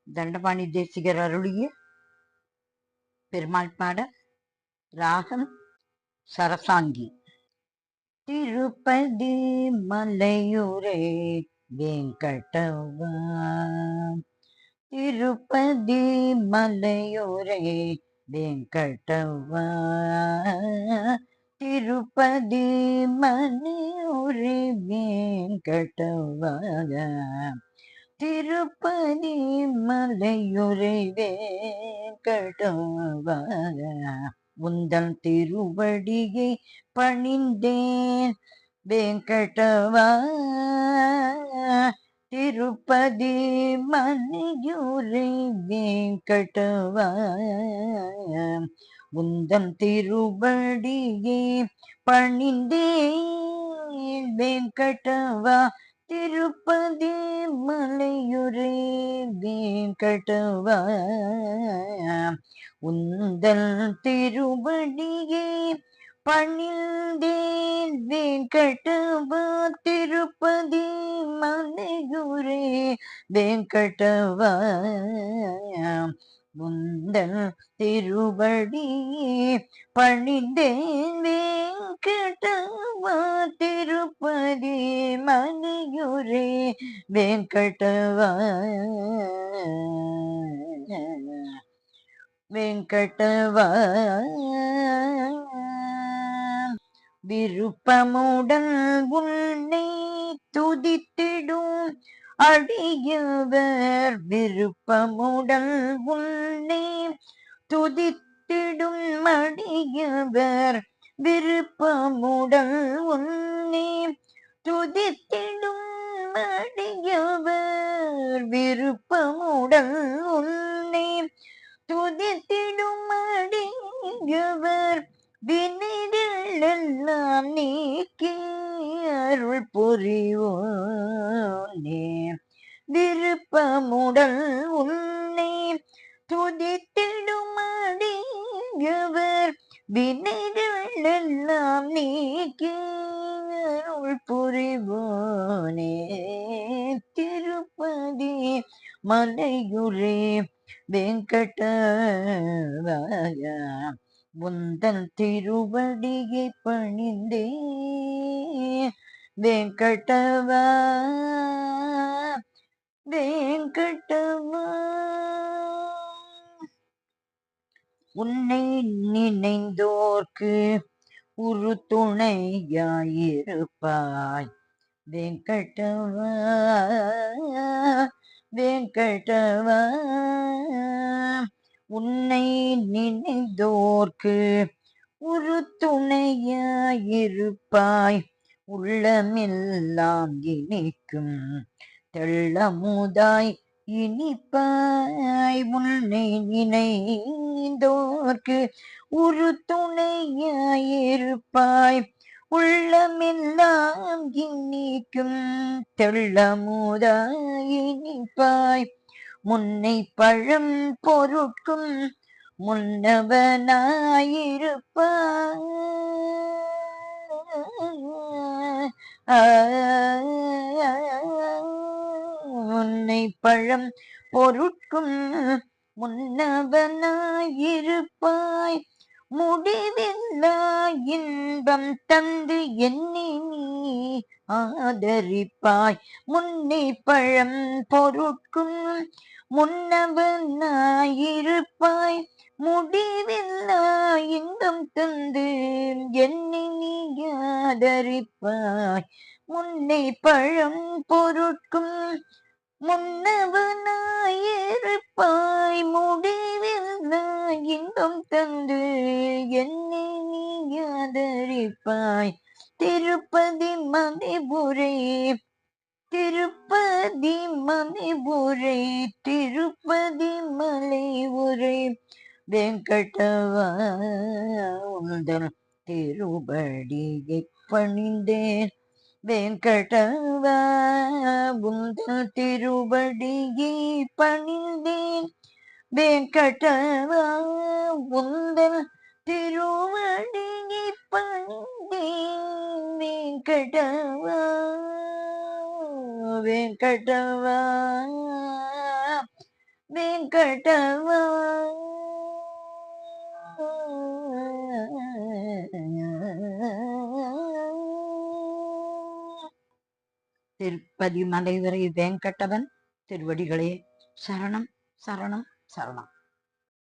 தண்டபாணி தேசிகர் அருளிய பெருமாள் பாட ராகம் சரசாங்கி. திருப்பதி மலையுரை வெங்கடவா, திருப்பதி மலையுரை வெங்கடவா, திருப்பதி மலையுரை வெங்கடவா, திருப்பதி மலையுரை வேங்கடவா, உந்தன் திருவடியை பணிந்தேன் வேங்கடவா, திருப்பதி மலையுரை வேங்கடவா, உந்தன் திருவடியை பணிந்தேன் வேங்கடவா, திருப்பதி மலையுரை வேங்கடவா, உந்தன் திருவடியை பணிந்தேன் வேங்கடவா, திருப்பதி மலையுரை வேங்கடவா, உந்தன் திருவடியை பணிந்தேன் வேங்கடவா, திருப்பதி மலையுரை வேங்கடவா, வெங்கடவா, விருப்பமுடன் உன்னை துதித்திடும் அடியவர், விருப்பமுடன் உன்னை துதித்திடும் அடியவர், விருப்பமுடன் உன்னை துதித்திடும் அடியவர், விருப்பமுடன் உன்னை துதித்திடும் அடியவர், வினைகள் எல்லாம் நீக்கி அருள் புரிவோனே, விருப்பமுடன் உன்னை துதித்திடும் அடியவர், வினைகள் எல்லாம் நீக்கி அருள் புரிவோனே, திருப்பதி மலையுரை வெங்கடவா, உந்தன் திருவடியை பணிந்தே வெங்கடவா, வெங்கடவா, உன்னை நினைந்தோர்க்கு உரு துணையாயிருப்பாய் வெங்கடவா, வெங்கடவா, உன்னை நினைந்தோர்க்கு ஒரு துணையாயிருப்பாய், உள்ளமெல்லாம் இனிக்கும் தெள்ளமுதாய் இனிப்பாய், உன்னை நினைந்தோர்க்கு ஒரு துணையாயிருப்பாய், உள்ளமெல்லாம் இனிக்கும் தெள்ளமுதாய் இனிப்பாய், முன்னை பழம் பொருட்கும் முன்னவனாயிருப்பாய், முன்னை பழம் பொருட்கும் முன்னவனாயிருப்பாய், முடிவில்லா இன்பம் தந்து என்னை நீ ஆதரிப்பாய், முன்னை பழம் பொருட்கும் முன்னவனாயிருப்பாய், முடிவில்லா இன்பம் தந்து என்னை நீ ஆதரிப்பாய், முன்னை பழம் பொருட்கும் முன்னவனாயிருப்பாய், முடிவில்லா இன்பம் தந்து என்னை நீ ஆதரிப்பாய், திருப்பதி மலைபுரை, திருப்பதி மலைபுரை, திருப்பதி மலைபுரை வெங்கடவா, உந்தன் திருவடியை பணிந்தேன் வெங்கடவா, உந்தன் திருவடியை பணிந்தேன் வெங்கடவா, உந்தன் திருவடியை பணிந்தேன் வெங்கடவா, வெங்கடவா, வெங்கடவா. திருப்பதி மலைவரை வேங்கடவன் திருவடிகளே சரணம் சரணம் சரணம்.